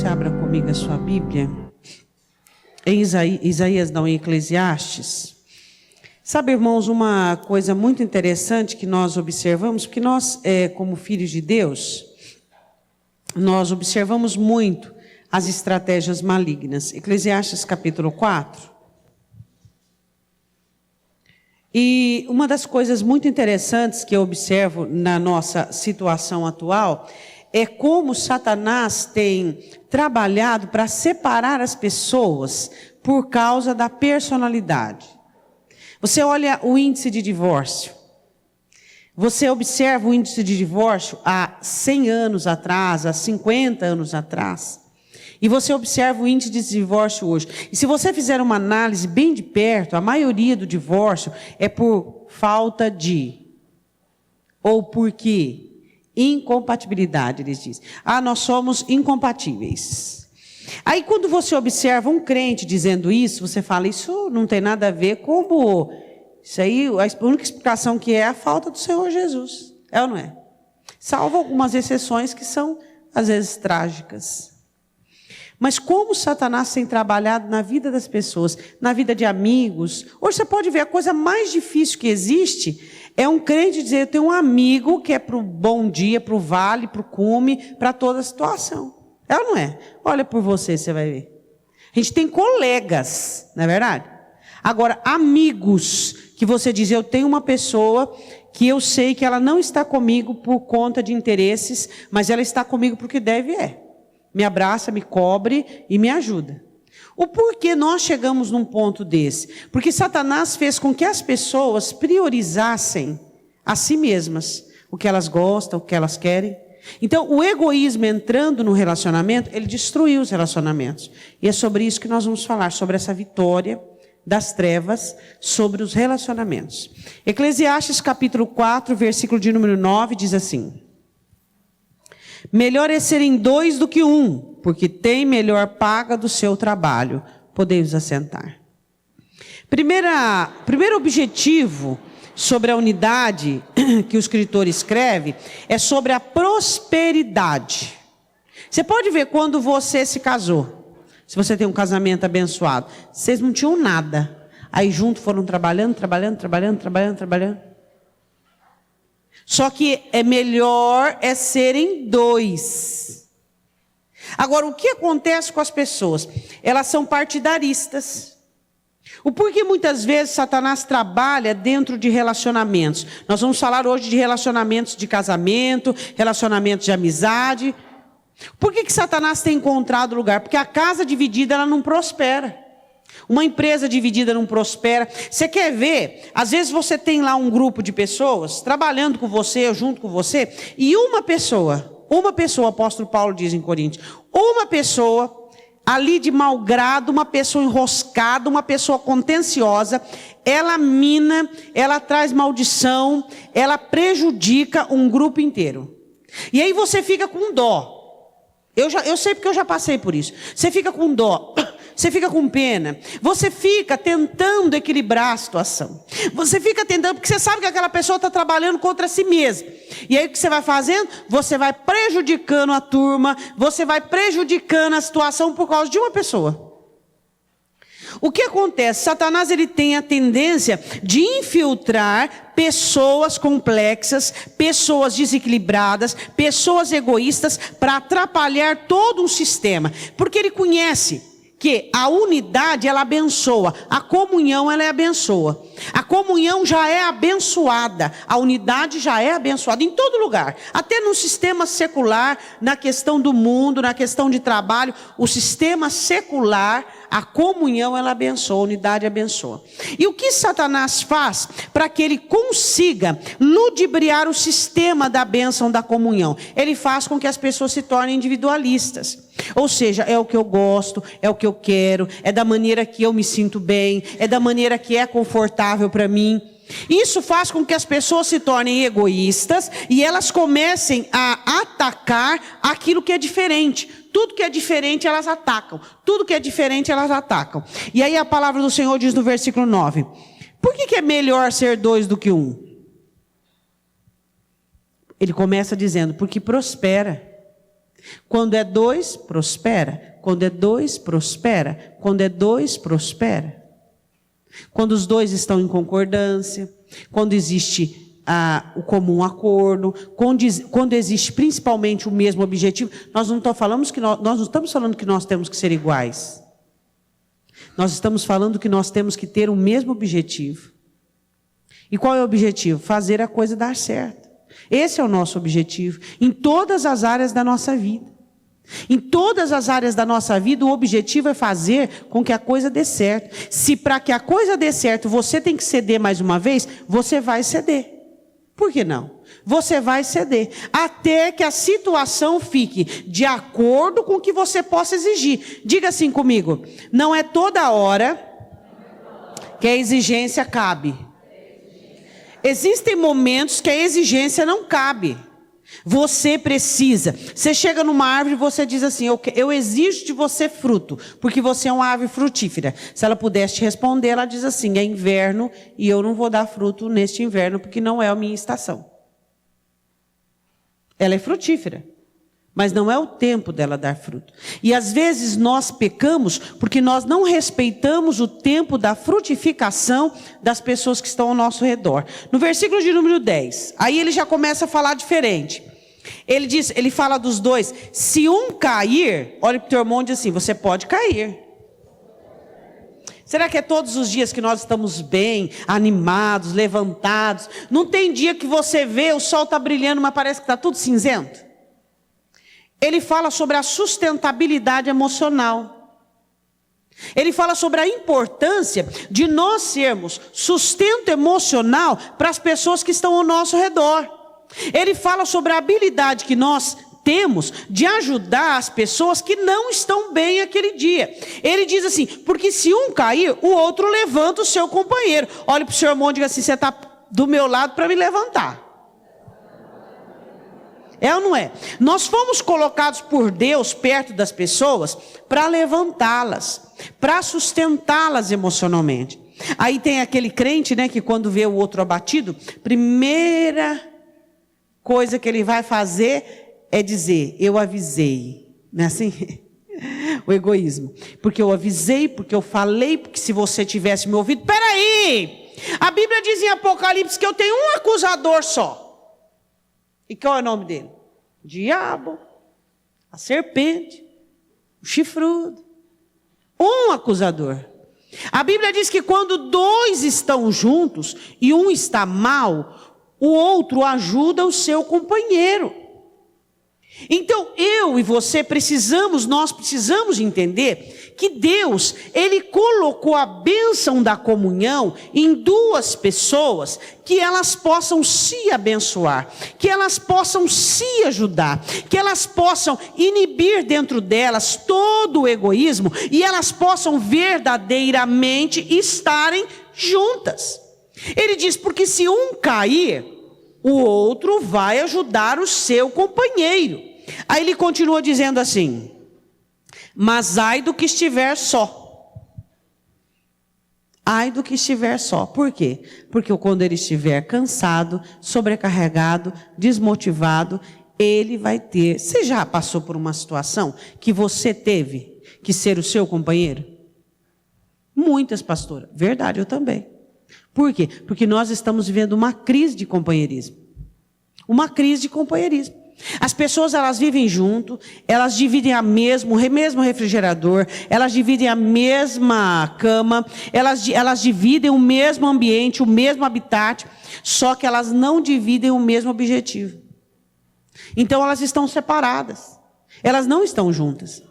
você abra comigo a sua Bíblia, em em Eclesiastes. Sabe, irmãos, uma coisa muito interessante que nós observamos, porque nós, como filhos de Deus, nós observamos muito as estratégias malignas. Eclesiastes capítulo 4. E uma das coisas muito interessantes que eu observo na nossa situação atual é como Satanás tem trabalhado para separar as pessoas por causa da personalidade. Você olha o índice de divórcio. Você observa o índice de divórcio há 100 anos atrás, há 50 anos atrás. E você observa o índice de divórcio hoje. E se você fizer uma análise bem de perto, a maioria do divórcio é por falta de, ou por quê? Incompatibilidade, eles dizem. Nós somos incompatíveis. Aí quando você observa um crente dizendo isso, você fala, isso não tem nada a ver com isso aí, a única explicação que é a falta do Senhor Jesus. É ou não é? Salvo algumas exceções que são, às vezes, trágicas. Mas como Satanás tem trabalhado na vida das pessoas, na vida de amigos. Hoje você pode ver, a coisa mais difícil que existe é um crente dizer, eu tenho um amigo que é para o bom dia, para o vale, para o cume, para toda a situação. É ou não é? Olha por você, você vai ver. A gente tem colegas, não é verdade? Agora, amigos, que você diz, eu tenho uma pessoa que eu sei que ela não está comigo por conta de interesses, mas ela está comigo porque deve me abraça, me cobre e me ajuda. O porquê nós chegamos num ponto desse? Porque Satanás fez com que as pessoas priorizassem a si mesmas, o que elas gostam, o que elas querem. Então, o egoísmo entrando no relacionamento, ele destruiu os relacionamentos. E é sobre isso que nós vamos falar, sobre essa vitória das trevas sobre os relacionamentos. Eclesiastes capítulo 4, versículo de número 9, diz assim: melhor é serem dois do que um, porque tem melhor paga do seu trabalho. Podemos assentar. Primeiro objetivo sobre a unidade que o escritor escreve é sobre a prosperidade. Você pode ver quando você se casou, se você tem um casamento abençoado, vocês não tinham nada. Aí juntos foram trabalhando. Só que é melhor serem dois. Agora, o que acontece com as pessoas? Elas são partidaristas. O porquê muitas vezes Satanás trabalha dentro de relacionamentos. Nós vamos falar hoje de relacionamentos de casamento, relacionamentos de amizade. Por que Satanás tem encontrado lugar? Porque a casa dividida ela não prospera. Uma empresa dividida não prospera. Você quer ver? Às vezes você tem lá um grupo de pessoas trabalhando com você, ou junto com você, e uma pessoa, o apóstolo Paulo diz em Coríntios, uma pessoa ali de mau grado, uma pessoa enroscada, uma pessoa contenciosa, ela mina, ela traz maldição, ela prejudica um grupo inteiro. E aí você fica com dó. Eu sei porque eu já passei por isso. Você fica com dó, você fica com pena, você fica tentando equilibrar a situação. Você fica tentando, porque você sabe que aquela pessoa está trabalhando contra si mesma. E aí o que você vai fazendo? Você vai prejudicando a turma, você vai prejudicando a situação por causa de uma pessoa. O que acontece? Satanás ele tem a tendência de infiltrar pessoas complexas, pessoas desequilibradas, pessoas egoístas, para atrapalhar todo um sistema. Porque ele conhece que a unidade ela abençoa, a comunhão ela abençoa. A comunhão já é abençoada, a unidade já é abençoada em todo lugar. Até no sistema secular, na questão do mundo, na questão de trabalho, o sistema secular, a comunhão ela abençoa, a unidade abençoa. E o que Satanás faz para que ele consiga ludibriar o sistema da bênção da comunhão? Ele faz com que as pessoas se tornem individualistas. Ou seja, é o que eu gosto, é o que eu quero, é da maneira que eu me sinto bem, é da maneira que é confortável para mim. Isso faz com que as pessoas se tornem egoístas e elas comecem a atacar aquilo que é diferente. Tudo que é diferente elas atacam. Tudo que é diferente elas atacam. E aí a palavra do Senhor diz no versículo 9. Por que é melhor ser dois do que um? Ele começa dizendo, porque prospera. Quando é dois, prospera. Quando é dois, prospera. Quando é dois, prospera. Quando os dois estão em concordância, quando existe o comum acordo, quando existe principalmente o mesmo objetivo. Nós não estamos falando que nós temos que ser iguais. Nós estamos falando que nós temos que ter o mesmo objetivo. E qual é o objetivo? Fazer a coisa dar certo. Esse é o nosso objetivo, em todas as áreas da nossa vida. Em todas as áreas da nossa vida, o objetivo é fazer com que a coisa dê certo. Se para que a coisa dê certo você tem que ceder mais uma vez, você vai ceder. Por que não? Você vai ceder, até que a situação fique de acordo com o que você possa exigir. Diga assim comigo, não é toda hora que a exigência cabe. Existem momentos que a exigência não cabe. Você precisa. Você chega numa árvore e você diz assim, eu exijo de você fruto, porque você é uma árvore frutífera. Se ela pudesse te responder, ela diz assim, é inverno e eu não vou dar fruto neste inverno, porque não é a minha estação. Ela é frutífera, mas não é o tempo dela dar fruto. E às vezes nós pecamos porque nós não respeitamos o tempo da frutificação das pessoas que estão ao nosso redor. No versículo de número 10, aí ele já começa a falar diferente. Ele fala dos dois. Se um cair, olha para o teu irmão e diz assim, você pode cair. Será que é todos os dias que nós estamos bem, animados, levantados? Não tem dia que você vê, o sol está brilhando, mas parece que está tudo cinzento? Ele fala sobre a sustentabilidade emocional. Ele fala sobre a importância de nós sermos sustento emocional para as pessoas que estão ao nosso redor. Ele fala sobre a habilidade que nós temos de ajudar as pessoas que não estão bem aquele dia. Ele diz assim, porque se um cair, o outro levanta o seu companheiro. Olha para o seu irmão e diga assim, você está do meu lado para me levantar. É ou não é? Nós fomos colocados por Deus perto das pessoas para levantá-las, para sustentá-las emocionalmente. Aí tem aquele crente, né, que quando vê o outro abatido, primeira coisa que ele vai fazer é dizer, eu avisei. Não é assim? O egoísmo. Porque eu avisei, porque eu falei, porque se você tivesse me ouvido... Peraí! A Bíblia diz em Apocalipse que eu tenho um acusador só. E qual é o nome dele? O diabo, a serpente, o chifrudo. Um acusador. A Bíblia diz que quando dois estão juntos e um está mal, o outro ajuda o seu companheiro. Então eu e você nós precisamos entender que Deus, Ele colocou a bênção da comunhão em duas pessoas, que elas possam se abençoar, que elas possam se ajudar, que elas possam inibir dentro delas todo o egoísmo e elas possam verdadeiramente estarem juntas. Ele diz, porque se um cair, o outro vai ajudar o seu companheiro. Aí ele continua dizendo assim, mas ai do que estiver só. Ai do que estiver só. Por quê? Porque quando ele estiver cansado, sobrecarregado, desmotivado, ele vai ter... Você já passou por uma situação que você teve que ser o seu companheiro? Muitas, pastora. Verdade, eu também. Por quê? Porque nós estamos vivendo uma crise de companheirismo. Uma crise de companheirismo. As pessoas, elas vivem junto, elas dividem o mesmo refrigerador, elas dividem a mesma cama, elas dividem o mesmo ambiente, o mesmo habitat, só que elas não dividem o mesmo objetivo. Então elas estão separadas, elas não estão juntas.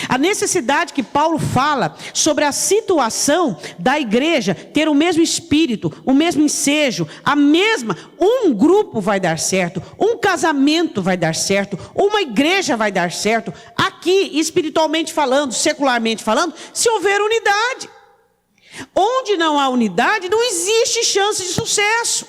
A necessidade que Paulo fala sobre a situação da igreja ter o mesmo espírito, o mesmo ensejo, um grupo vai dar certo, um casamento vai dar certo, uma igreja vai dar certo, aqui espiritualmente falando, secularmente falando, se houver unidade. Onde não há unidade, não existe chance de sucesso.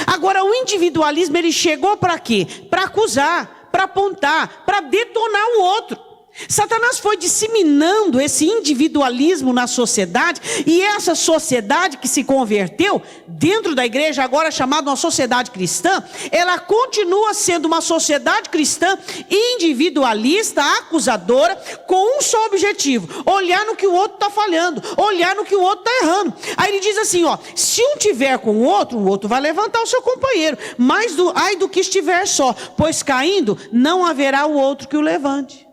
Agora o individualismo, ele chegou para quê? Para acusar, para apontar, para detonar o outro. Satanás foi disseminando esse individualismo na sociedade, e essa sociedade que se converteu dentro da igreja, agora chamada uma sociedade cristã, ela continua sendo uma sociedade cristã individualista, acusadora, com um só objetivo: olhar no que o outro está falhando, olhar no que o outro está errando. Aí ele diz assim, ó: se um tiver com o outro vai levantar o seu companheiro, mas ai do que estiver só, pois caindo não haverá o outro que o levante.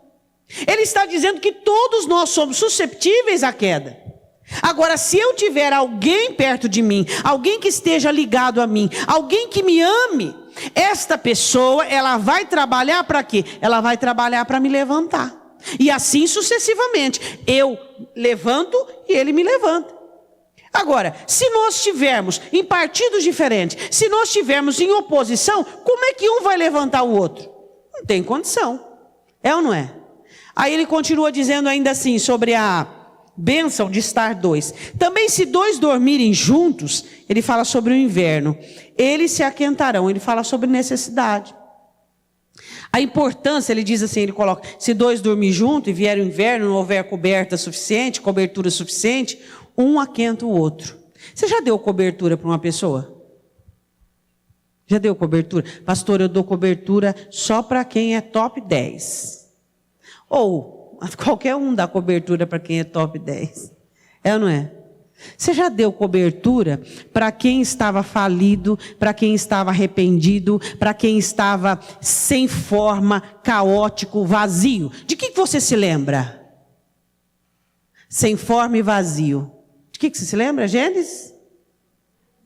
Ele está dizendo que todos nós somos susceptíveis à queda. Agora, se eu tiver alguém perto de mim, alguém que esteja ligado a mim, alguém que me ame, esta pessoa, ela vai trabalhar para quê? Ela vai trabalhar para me levantar. E assim sucessivamente. Eu levanto e ele me levanta. Agora, se nós estivermos em partidos diferentes, se nós estivermos em oposição, como é que um vai levantar o outro? Não tem condição. É ou não é? Aí ele continua dizendo ainda assim, sobre a bênção de estar dois. Também se dois dormirem juntos, ele fala sobre o inverno, eles se aquentarão. Ele fala sobre necessidade. A importância, ele diz assim, ele coloca: se dois dormirem juntos e vier o inverno, não houver cobertura suficiente, um aquenta o outro. Você já deu cobertura para uma pessoa? Já deu cobertura? Pastor, eu dou cobertura só para quem é top 10. Ou qualquer um dá cobertura para quem é top 10. É ou não é? Você já deu cobertura para quem estava falido, para quem estava arrependido, para quem estava sem forma, caótico, vazio? De que você se lembra? Sem forma e vazio. De que você se lembra, Gênesis?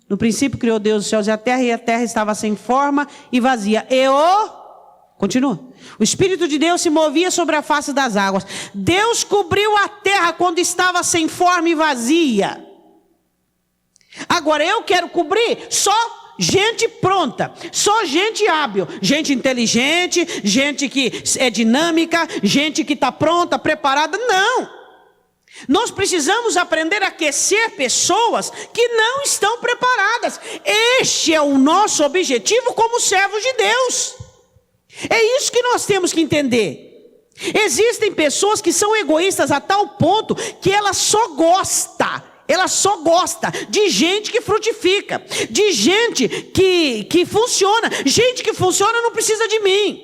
No princípio criou Deus os céus e a terra estava sem forma e vazia. Continua. O Espírito de Deus se movia sobre a face das águas. Deus cobriu a terra quando estava sem forma e vazia. Agora eu quero cobrir só gente pronta, só gente hábil, gente inteligente, gente que é dinâmica, gente que está pronta, preparada. Não. Nós precisamos aprender a aquecer pessoas que não estão preparadas. Este é o nosso objetivo como servos de Deus. É isso que nós temos que entender. Existem pessoas que são egoístas a tal ponto que ela só gosta de gente que frutifica, de gente que funciona. Gente que funciona não precisa de mim.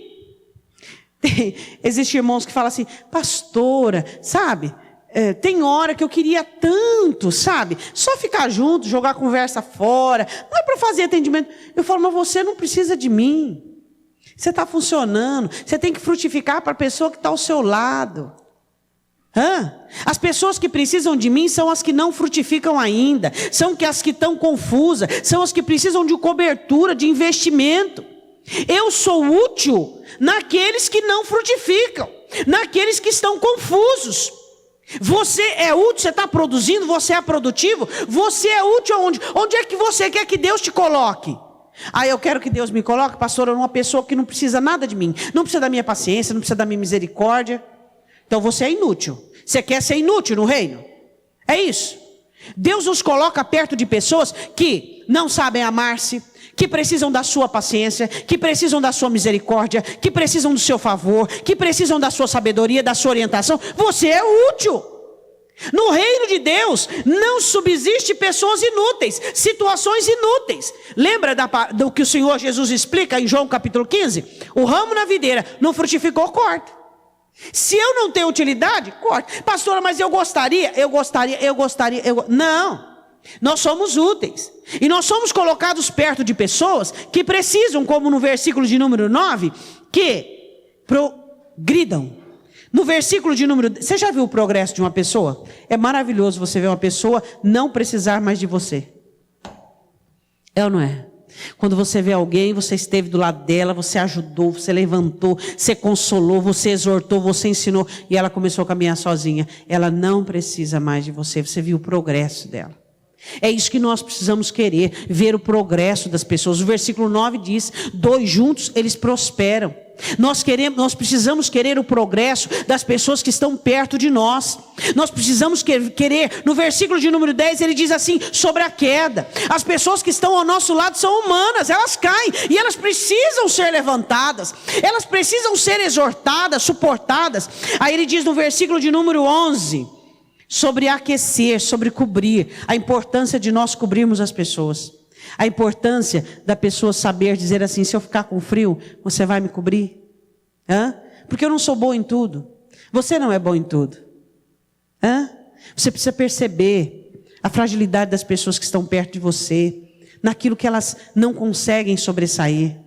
Existem irmãos que falam assim: pastora, sabe, tem hora que eu queria tanto, sabe, só ficar junto, jogar conversa fora, não é para fazer atendimento. Eu falo: mas você não precisa de mim. Você está funcionando, você tem que frutificar para a pessoa que está ao seu lado. As pessoas que precisam de mim são as que não frutificam ainda, são as que estão confusas, são as que precisam de cobertura, de investimento. Eu sou útil naqueles que não frutificam, naqueles que estão confusos. Você é útil, você está produzindo, você é produtivo, você é útil aonde? Onde é que você quer que Deus te coloque? Eu quero que Deus me coloque, pastor, uma pessoa que não precisa nada de mim, não precisa da minha paciência, não precisa da minha misericórdia. Então você é inútil. Você quer ser inútil no reino? É isso. Deus nos coloca perto de pessoas que não sabem amar-se, que precisam da sua paciência, que precisam da sua misericórdia, que precisam do seu favor, que precisam da sua sabedoria, da sua orientação. Você é útil. No reino de Deus não subsiste pessoas inúteis, situações inúteis. Lembra do que o Senhor Jesus explica em João capítulo 15? O ramo na videira não frutificou, corta. Se eu não tenho utilidade, corta. Pastora, mas eu gostaria. Não, nós somos úteis. E nós somos colocados perto de pessoas que precisam, como no versículo de número 9, que progridam. No versículo de número... Você já viu o progresso de uma pessoa? É maravilhoso você ver uma pessoa não precisar mais de você. É ou não é? Quando você vê alguém, você esteve do lado dela, você ajudou, você levantou, você consolou, você exortou, você ensinou, e ela começou a caminhar sozinha. Ela não precisa mais de você. Você viu o progresso dela. É isso que nós precisamos querer, ver o progresso das pessoas. O versículo 9 diz: 2 juntos eles prosperam. Nós precisamos querer o progresso das pessoas que estão perto de nós. Nós precisamos querer, no versículo de número 10, ele diz assim, sobre a queda. As pessoas que estão ao nosso lado são humanas, elas caem e elas precisam ser levantadas. Elas precisam ser exortadas, suportadas. Aí ele diz no versículo de número 11, sobre aquecer, sobre cobrir, a importância de nós cobrirmos as pessoas. A importância da pessoa saber dizer assim: se eu ficar com frio, você vai me cobrir? Porque eu não sou bom em tudo. Você não é bom em tudo. Você precisa perceber a fragilidade das pessoas que estão perto de você, naquilo que elas não conseguem sobressair.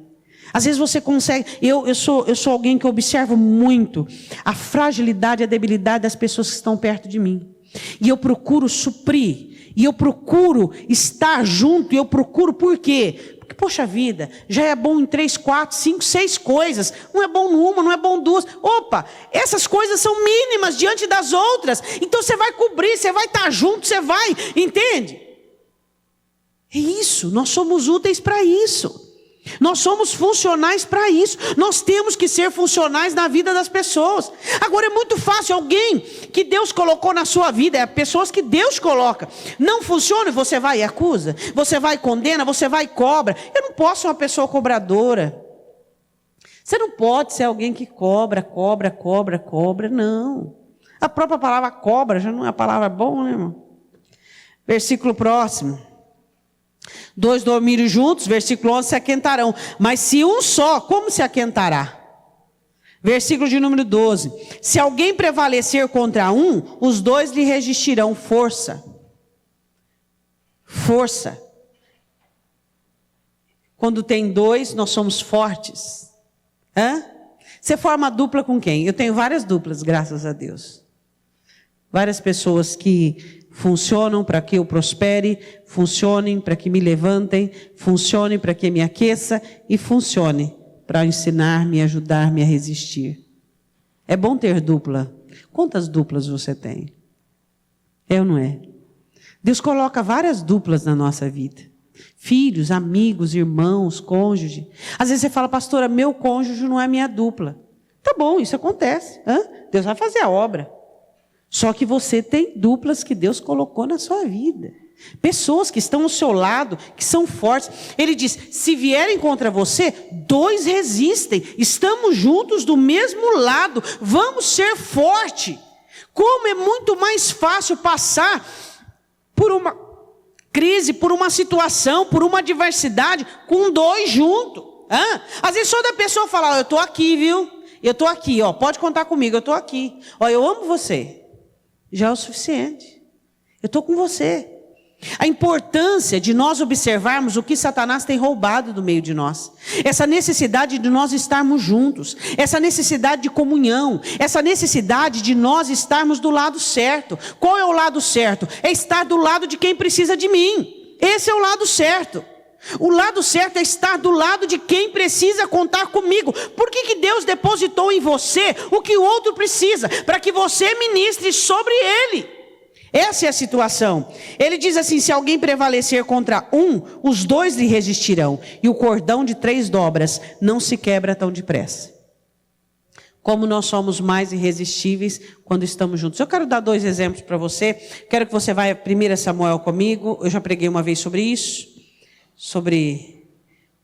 Às vezes você consegue. Eu sou alguém que observo muito a fragilidade e a debilidade das pessoas que estão perto de mim. E eu procuro suprir. E eu procuro estar junto. E eu procuro por quê? Porque, poxa vida, já é bom em 3, 4, 5, 6 coisas. Não é bom numa, não é bom 2. Opa, essas coisas são mínimas diante das outras. Então você vai cobrir, você vai estar junto, você vai, entende? É isso, nós somos úteis para isso. Nós somos funcionais para isso. Nós temos que ser funcionais na vida das pessoas. Agora é muito fácil, alguém que Deus colocou na sua vida, pessoas que Deus coloca, não funciona, você vai e acusa, você vai e condena, você vai e cobra. Eu não posso ser uma pessoa cobradora. Você não pode ser alguém que cobra, não. A própria palavra cobra já não é a palavra boa, né, irmão? Versículo próximo. 2 dormirem juntos, versículo 11, se aquentarão. Mas se um só, como se aquentará? Versículo de número 12. Se alguém prevalecer contra um, os 2 lhe resistirão. Força. Força. Quando tem 2, nós somos fortes. Você forma dupla com quem? Eu tenho várias duplas, graças a Deus. Várias pessoas que funcionam para que eu prospere, funcionem para que me levantem, funcionem para que me aqueça e funcione para ensinar, me ajudar, me a resistir. É bom ter dupla. Quantas duplas você tem? É ou não é? Deus coloca várias duplas na nossa vida. Filhos, amigos, irmãos, cônjuge. Às vezes você fala: pastora, meu cônjuge não é minha dupla. Tá bom, isso acontece. Deus vai fazer a obra. Só que você tem duplas que Deus colocou na sua vida. Pessoas que estão ao seu lado, que são fortes. Ele diz: se vierem contra você, 2 resistem. Estamos juntos do mesmo lado. Vamos ser fortes. Como é muito mais fácil passar por uma crise, por uma situação, por uma adversidade, com 2 juntos. Às vezes só da pessoa falar: eu estou aqui, viu? Eu estou aqui, pode contar comigo, eu estou aqui. Eu amo você. Já é o suficiente. Eu estou com você. A importância de nós observarmos o que Satanás tem roubado do meio de nós. Essa necessidade de nós estarmos juntos. Essa necessidade de comunhão. Essa necessidade de nós estarmos do lado certo. Qual é o lado certo? É estar do lado de quem precisa de mim. Esse é o lado certo. O lado certo é estar do lado de quem precisa contar comigo. Por que Deus depositou em você o que o outro precisa? Para que você ministre sobre ele. Essa é a situação. Ele diz assim: se alguém prevalecer contra um, os 2 lhe resistirão. E o cordão de 3 dobras não se quebra tão depressa. Como nós somos mais irresistíveis quando estamos juntos. Eu quero dar 2 exemplos para você. Quero que você vá a 1 Samuel comigo. Eu já preguei uma vez sobre isso. Sobre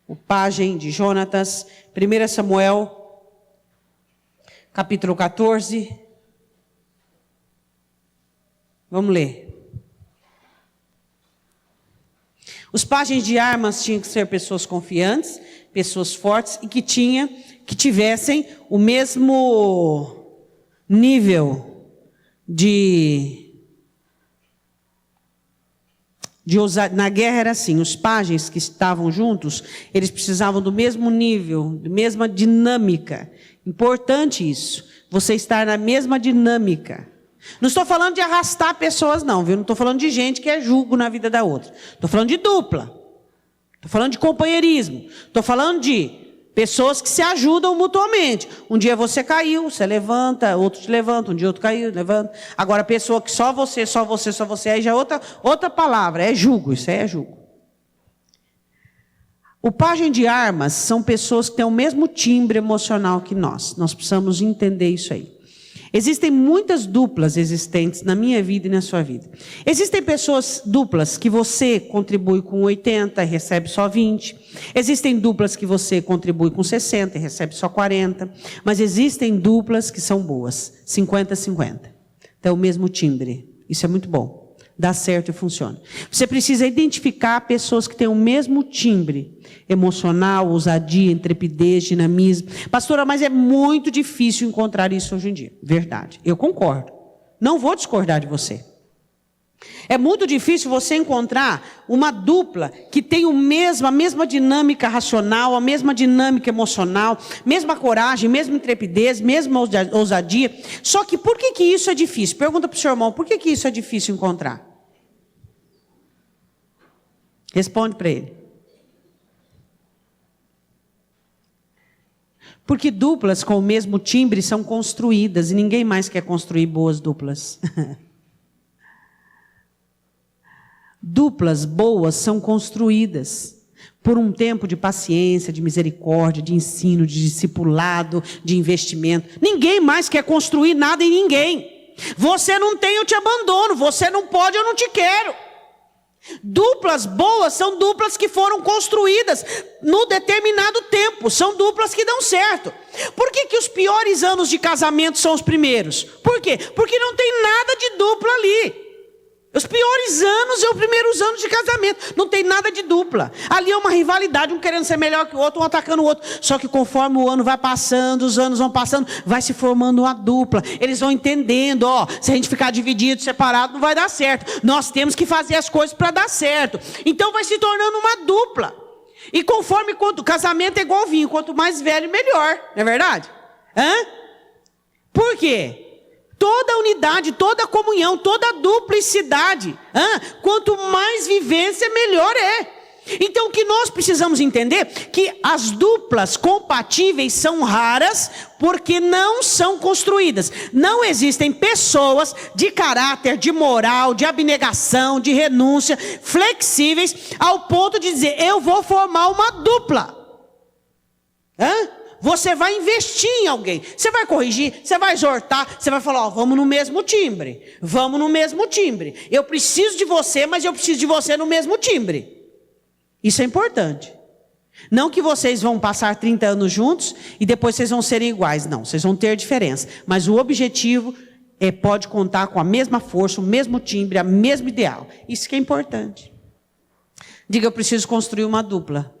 o pajem de Jonatas. 1 Samuel, capítulo 14. Vamos ler. Os pajens de armas tinham que ser pessoas confiantes, pessoas fortes e que tivessem o mesmo nível de na guerra era assim: os pajens que estavam juntos, eles precisavam do mesmo nível, da mesma dinâmica. Importante isso, você estar na mesma dinâmica. Não estou falando de arrastar pessoas não, viu? Não estou falando de gente que é jugo na vida da outra. Estou falando de dupla. Estou falando de companheirismo. Estou falando de Pessoas que se ajudam mutuamente. Um dia você caiu, você levanta, outro te levanta, um dia outro caiu, levanta. Agora, pessoa que só você, aí já é outra palavra, é jugo, isso aí é jugo. O pajem de armas são pessoas que têm o mesmo timbre emocional que nós. Nós precisamos entender isso aí. Existem muitas duplas existentes na minha vida e na sua vida. Existem pessoas duplas que você contribui com 80 e recebe só 20. Existem duplas que você contribui com 60 e recebe só 40. Mas existem duplas que são boas, 50-50. Então, o mesmo timbre. Isso é muito bom. Dá certo e funciona. Você precisa identificar pessoas que têm o mesmo timbre emocional, ousadia, intrepidez, dinamismo. Pastora, mas é muito difícil encontrar isso hoje em dia. Verdade, eu concordo. Não vou discordar de você. É muito difícil você encontrar uma dupla que tem a mesma dinâmica racional, a mesma dinâmica emocional, mesma coragem, mesma intrepidez, mesma ousadia. Só que por que isso é difícil? Pergunta para o seu irmão, por que isso é difícil encontrar? Responde para ele. Porque duplas com o mesmo timbre são construídas e ninguém mais quer construir boas duplas. Duplas boas são construídas por um tempo de paciência, de misericórdia, de ensino, de discipulado, de investimento. Ninguém mais quer construir nada em ninguém. Você não tem, eu te abandono. Você não pode, eu não te quero. Duplas boas são duplas que foram construídas no determinado tempo. São duplas que dão certo. Por que os piores anos de casamento são os primeiros? Por quê? Porque não tem nada de dupla ali. Os piores anos são os primeiros anos de casamento. Não tem nada de dupla. Ali é uma rivalidade, um querendo ser melhor que o outro, um atacando o outro. Só que conforme o ano vai passando, os anos vão passando, vai se formando uma dupla. Eles vão entendendo, se a gente ficar dividido, separado, não vai dar certo. Nós temos que fazer as coisas para dar certo. Então vai se tornando uma dupla. E conforme o casamento é igual vinho, quanto mais velho, melhor. Não é verdade? Por quê? Toda unidade, toda comunhão, toda duplicidade. Quanto mais vivência, melhor é. Então o que nós precisamos entender? Que as duplas compatíveis são raras porque não são construídas. Não existem pessoas de caráter, de moral, de abnegação, de renúncia, flexíveis, ao ponto de dizer, eu vou formar uma dupla. Você vai investir em alguém, você vai corrigir, você vai exortar, você vai falar, vamos no mesmo timbre, eu preciso de você, mas eu preciso de você no mesmo timbre. Isso é importante. Não que vocês vão passar 30 anos juntos e depois vocês vão serem iguais, não, vocês vão ter diferença, mas o objetivo pode contar com a mesma força, o mesmo timbre, a mesmo ideal. Isso que é importante. Diga, eu preciso construir uma dupla.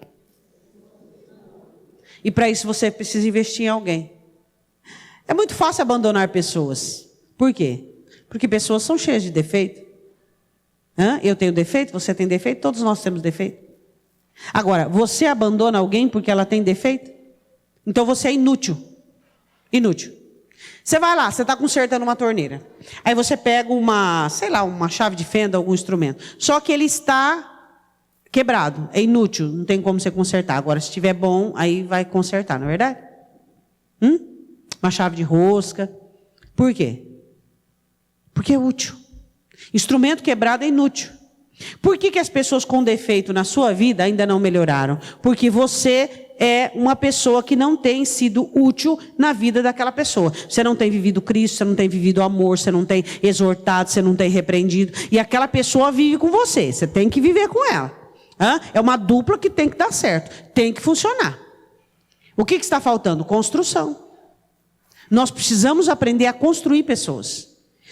E para isso você precisa investir em alguém. É muito fácil abandonar pessoas. Por quê? Porque pessoas são cheias de defeito. Eu tenho defeito, você tem defeito, todos nós temos defeito. Agora, você abandona alguém porque ela tem defeito? Então você é inútil. Inútil. Você vai lá, você está consertando uma torneira. Aí você pega uma chave de fenda, algum instrumento. Só que ele está quebrado, é inútil, não tem como você consertar. Agora, se estiver bom, aí vai consertar, não é verdade? Uma chave de rosca. Por quê? Porque é útil. Instrumento quebrado é inútil. Por que as pessoas com defeito na sua vida ainda não melhoraram? Porque você é uma pessoa que não tem sido útil na vida daquela pessoa. Você não tem vivido Cristo, você não tem vivido amor, você não tem exortado, você não tem repreendido. E aquela pessoa vive com você, você tem que viver com ela. É uma dupla que tem que dar certo, tem que funcionar. O que está faltando? Construção. Nós precisamos aprender a construir pessoas.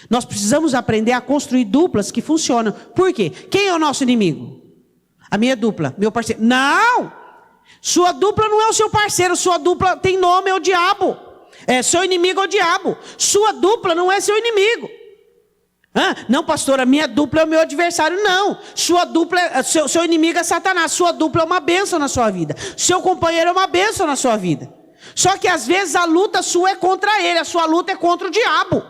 Nós precisamos aprender a construir duplas que funcionam. Por quê? Quem é o nosso inimigo? A minha dupla, meu parceiro. Não! Sua dupla não é o seu parceiro, sua dupla tem nome, é o diabo. Seu inimigo é o diabo. Sua dupla não é seu inimigo. Não, pastora, minha dupla é o meu adversário. Não, sua dupla, seu inimigo é Satanás. Sua dupla é uma bênção na sua vida. Seu companheiro é uma bênção na sua vida. Só que às vezes a luta sua é contra ele, a sua luta é contra o diabo.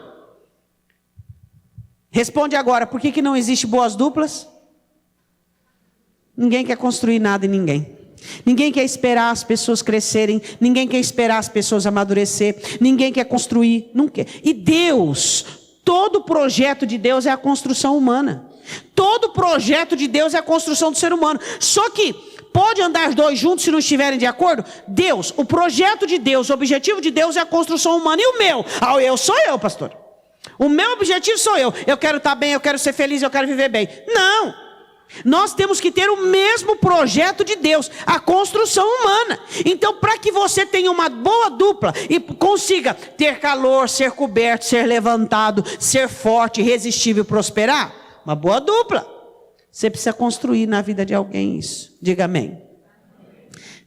Responde agora, por que não existe boas duplas? Ninguém quer construir nada em ninguém. Ninguém quer esperar as pessoas crescerem, ninguém quer esperar as pessoas amadurecer, ninguém quer construir, não quer. E Deus, todo projeto de Deus é a construção humana. Todo projeto de Deus é a construção do ser humano. Só que pode andar dois juntos se não estiverem de acordo? Deus, o projeto de Deus, o objetivo de Deus é a construção humana. E o meu? Eu sou eu, pastor. O meu objetivo sou eu. Eu quero estar bem, eu quero ser feliz, eu quero viver bem. Não. Nós temos que ter o mesmo projeto de Deus, a construção humana. Então, para que você tenha uma boa dupla e consiga ter calor, ser coberto, ser levantado, ser forte, irresistível e prosperar, uma boa dupla, você precisa construir na vida de alguém isso. Diga amém.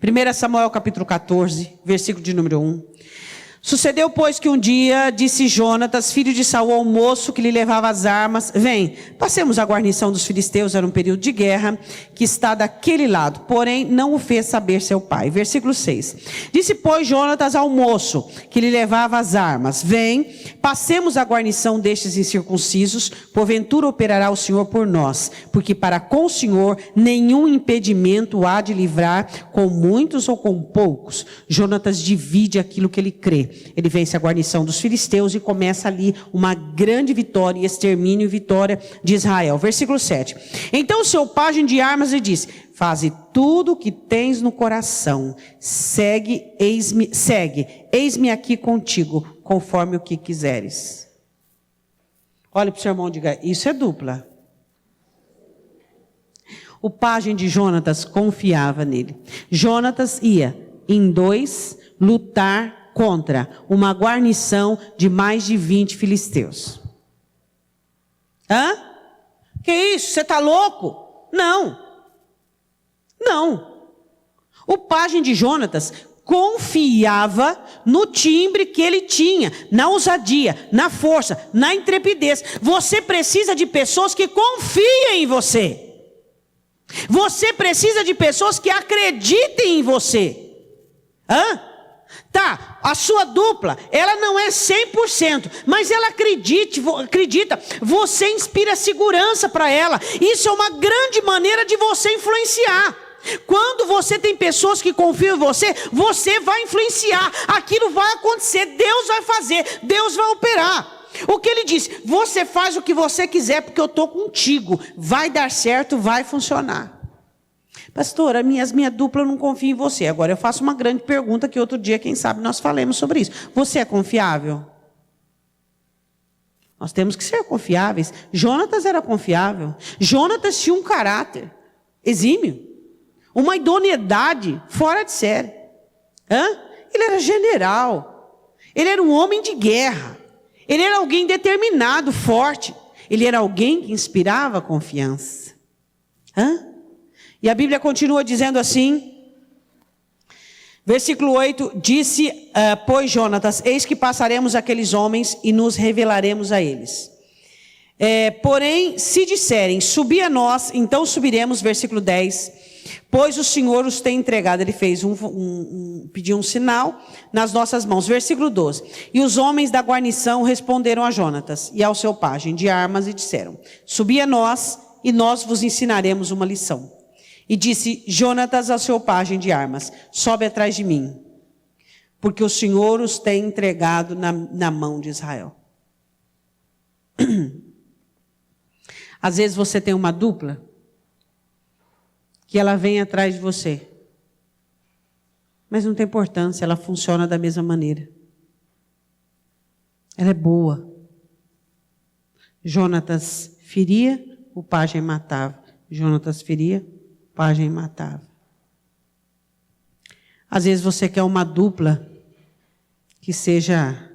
1 Samuel capítulo 14, versículo de número 1. Sucedeu, pois, que um dia disse Jonatas, filho de Saul, ao moço que lhe levava as armas: vem, passemos a guarnição dos filisteus. Era um período de guerra, que está daquele lado. Porém, não o fez saber seu pai. Versículo 6. Disse, pois, Jonatas ao moço que lhe levava as armas: vem, passemos a guarnição destes incircuncisos. Porventura operará o Senhor por nós, porque para com o Senhor nenhum impedimento há de livrar, com muitos ou com poucos. Jonatas divide aquilo que ele crê. Ele vence a guarnição dos filisteus e começa ali uma grande vitória, extermínio e vitória de Israel. Versículo 7. Então o seu pajem de armas lhe disse: faze tudo o que tens no coração, eis-me aqui contigo, conforme o que quiseres. Olha para o seu irmão e diga: isso é dupla. O pajem de Jonatas confiava nele. Jonatas ia em dois lutar contra uma guarnição de mais de 20 filisteus. Que isso? Você está louco? Não. O pajem de Jonatas confiava no timbre que ele tinha, na ousadia, na força, na intrepidez. Você precisa de pessoas que confiem em você. Você precisa de pessoas que acreditem em você. Tá, a sua dupla, ela não é 100%, mas ela acredita, você inspira segurança para ela. Isso é uma grande maneira de você influenciar. Quando você tem pessoas que confiam em você, você vai influenciar, aquilo vai acontecer, Deus vai fazer, Deus vai operar. O que ele disse: você faz o que você quiser, porque eu estou contigo, vai dar certo, vai funcionar. Pastor, minha dupla não confia em você. Agora eu faço uma grande pergunta que outro dia, quem sabe, nós falemos sobre isso. Você é confiável? Nós temos que ser confiáveis. Jonatas era confiável. Jonatas tinha um caráter exímio, uma idoneidade fora de série. Ele era general. Ele era um homem de guerra. Ele era alguém determinado, forte. Ele era alguém que inspirava confiança. E a Bíblia continua dizendo assim, versículo 8, disse, pois Jonatas: eis que passaremos aqueles homens e nos revelaremos a eles. Porém, se disserem, subi a nós, então subiremos, versículo 10, pois o Senhor os tem entregado. Ele fez pediu um sinal nas nossas mãos. Versículo 12, e os homens da guarnição responderam a Jonatas e ao seu pajem de armas e disseram: subi a nós e nós vos ensinaremos uma lição. E disse Jonatas ao seu pajem de armas: sobe atrás de mim, porque o Senhor os tem entregado na mão de Israel. Às vezes você tem uma dupla, que ela vem atrás de você, mas não tem importância, ela funciona da mesma maneira. Ela é boa. Jonatas feria, o pajem matava. Jonatas feria, o pajem matava. Às vezes você quer uma dupla que seja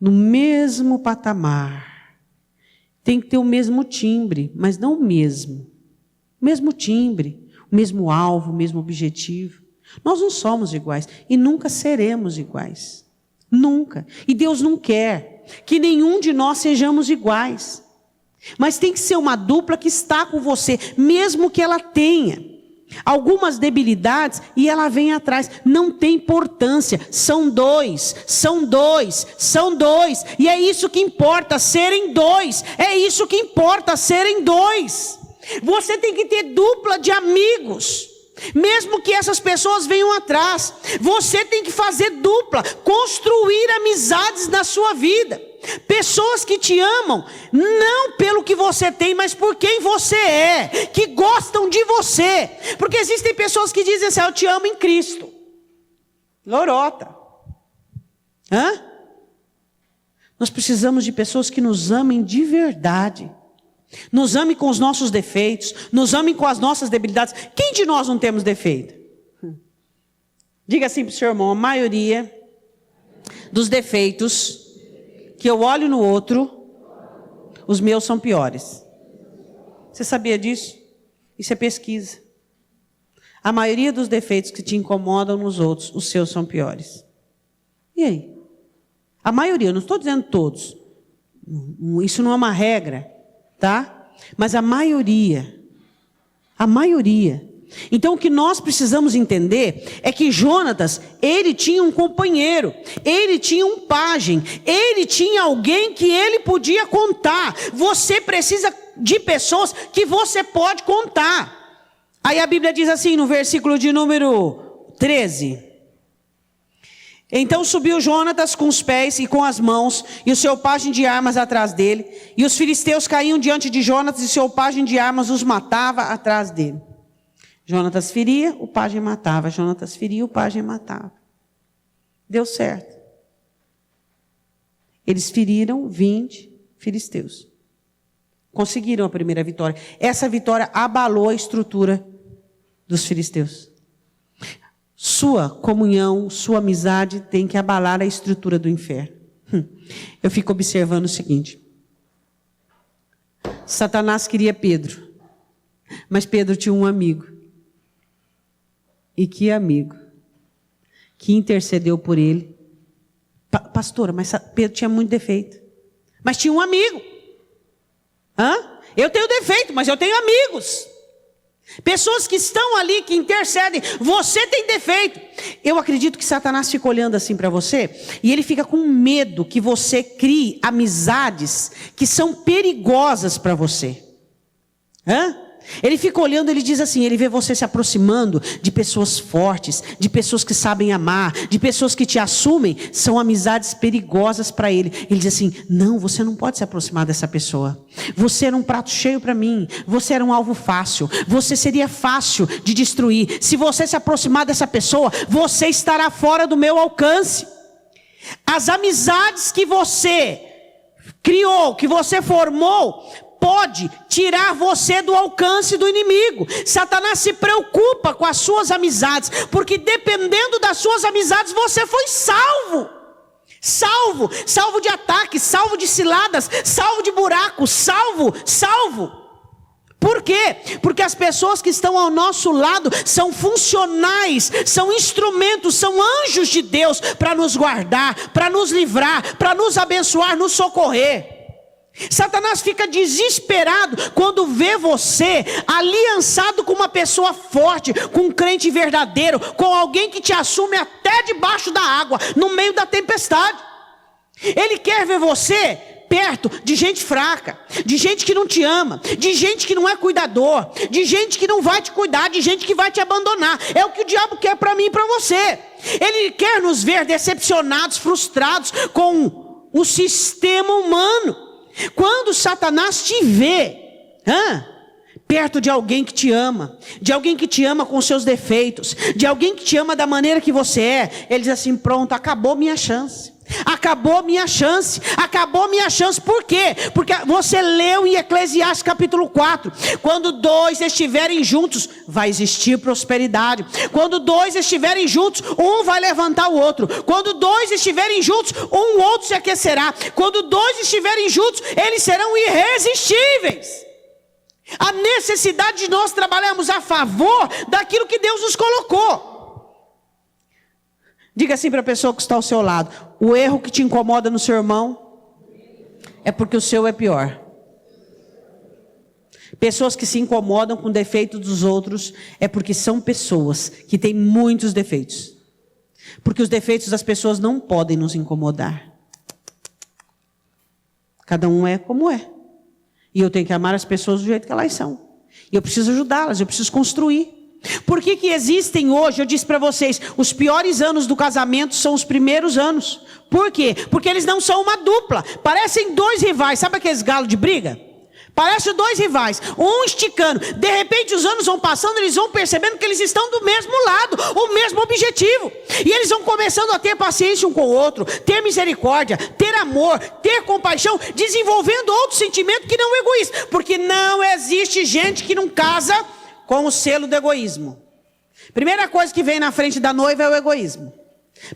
no mesmo patamar. Tem que ter o mesmo timbre, mas não o mesmo. O mesmo timbre, o mesmo alvo, o mesmo objetivo. Nós não somos iguais e nunca seremos iguais. Nunca. E Deus não quer que nenhum de nós sejamos iguais. Mas tem que ser uma dupla que está com você, mesmo que ela tenha algumas debilidades e ela vem atrás. Não tem importância. São dois. E é isso que importa, serem dois. É isso que importa, serem dois. Você tem que ter dupla de amigos. Mesmo que essas pessoas venham atrás, você tem que fazer dupla, construir amizades na sua vida. Pessoas que te amam, não pelo que você tem, mas por quem você é, que gostam de você. Porque existem pessoas que dizem assim: eu te amo em Cristo. Lorota. Hã? Nós precisamos de pessoas que nos amem de verdade. Nos amem com os nossos defeitos, nos amem com as nossas debilidades. Quem de nós não temos defeito? Diga assim para o seu irmão: a maioria dos defeitos que eu olho no outro, os meus são piores. Você sabia disso? Isso é pesquisa. A maioria dos defeitos que te incomodam nos outros, os seus são piores. E aí? A maioria, eu não estou dizendo todos. Isso não é uma regra, tá? Mas a maioria. A maioria. Então o que nós precisamos entender é que Jonatas, ele tinha um companheiro, ele tinha um pajem, ele tinha alguém que ele podia contar. Você precisa de pessoas que você pode contar. Aí a Bíblia diz assim no versículo de número 13: então subiu Jonatas com os pés e com as mãos, e o seu pajem de armas atrás dele, e os filisteus caíam diante de Jonatas, e seu pajem de armas os matava atrás dele. Jonatas feria, o pajem matava. Jonatas feria, o pajem matava. Deu certo. Eles feriram 20 filisteus. Conseguiram a primeira vitória. Essa vitória abalou a estrutura dos filisteus. Sua comunhão, sua amizade tem que abalar a estrutura do inferno. Eu fico observando o seguinte. Satanás queria Pedro. Mas Pedro tinha um amigo. E que amigo, que intercedeu por ele. Pastora, mas Pedro tinha muito defeito. Mas tinha um amigo. Eu tenho defeito, mas eu tenho amigos. Pessoas que estão ali, que intercedem. Você tem defeito. Eu acredito que Satanás fica olhando assim para você, e ele fica com medo que você crie amizades que são perigosas para você. Ele fica olhando, ele diz assim, ele vê você se aproximando de pessoas fortes, de pessoas que sabem amar, de pessoas que te assumem, são amizades perigosas para ele. Ele diz assim: não, você não pode se aproximar dessa pessoa. Você era um prato cheio para mim, você era um alvo fácil, você seria fácil de destruir. Se você se aproximar dessa pessoa, você estará fora do meu alcance. As amizades que você criou, que você formou, pode tirar você do alcance do inimigo. Satanás se preocupa com as suas amizades, porque dependendo das suas amizades, você foi salvo. Salvo de ataques, salvo de ciladas, salvo de buracos, salvo. Por quê? Porque as pessoas que estão ao nosso lado são funcionais, são instrumentos, são anjos de Deus para nos guardar, para nos livrar, para nos abençoar, nos socorrer. Satanás fica desesperado quando vê você aliançado com uma pessoa forte, com um crente verdadeiro, com alguém que te assume até debaixo da água, no meio da tempestade. Ele quer ver você perto de gente fraca, de gente que não te ama, de gente que não é cuidador, de gente que não vai te cuidar, de gente que vai te abandonar. É o que o diabo quer para mim e para você. Ele quer nos ver decepcionados, frustrados com o sistema humano. Quando Satanás te vê perto de alguém que te ama, de alguém que te ama com seus defeitos, de alguém que te ama da maneira que você é, ele diz assim: pronto, acabou minha chance. Acabou minha chance. Por quê? Porque você leu em Eclesiastes capítulo 4, quando dois estiverem juntos, vai existir prosperidade. Quando dois estiverem juntos, um vai levantar o outro. Quando dois estiverem juntos, um outro se aquecerá. Quando dois estiverem juntos, eles serão irresistíveis. A necessidade de nós trabalharmos a favor daquilo que Deus nos colocou. Diga assim para a pessoa que está ao seu lado: o erro que te incomoda no seu irmão é porque o seu é pior. Pessoas que se incomodam com o defeito dos outros é porque são pessoas que têm muitos defeitos. Porque os defeitos das pessoas não podem nos incomodar. Cada um é como é. E eu tenho que amar as pessoas do jeito que elas são. E eu preciso ajudá-las, eu preciso construir. Por que existem hoje, eu disse para vocês, os piores anos do casamento são os primeiros anos. Por quê? Porque eles não são uma dupla, parecem dois rivais, sabe aqueles galos de briga? Parecem dois rivais, um esticando. De repente os anos vão passando, eles vão percebendo que eles estão do mesmo lado, o mesmo objetivo. E eles vão começando a ter paciência um com o outro, ter misericórdia, ter amor, ter compaixão, desenvolvendo outro sentimento que não é egoísta. Porque não existe gente que não casa com o selo do egoísmo. Primeira coisa que vem na frente da noiva é o egoísmo.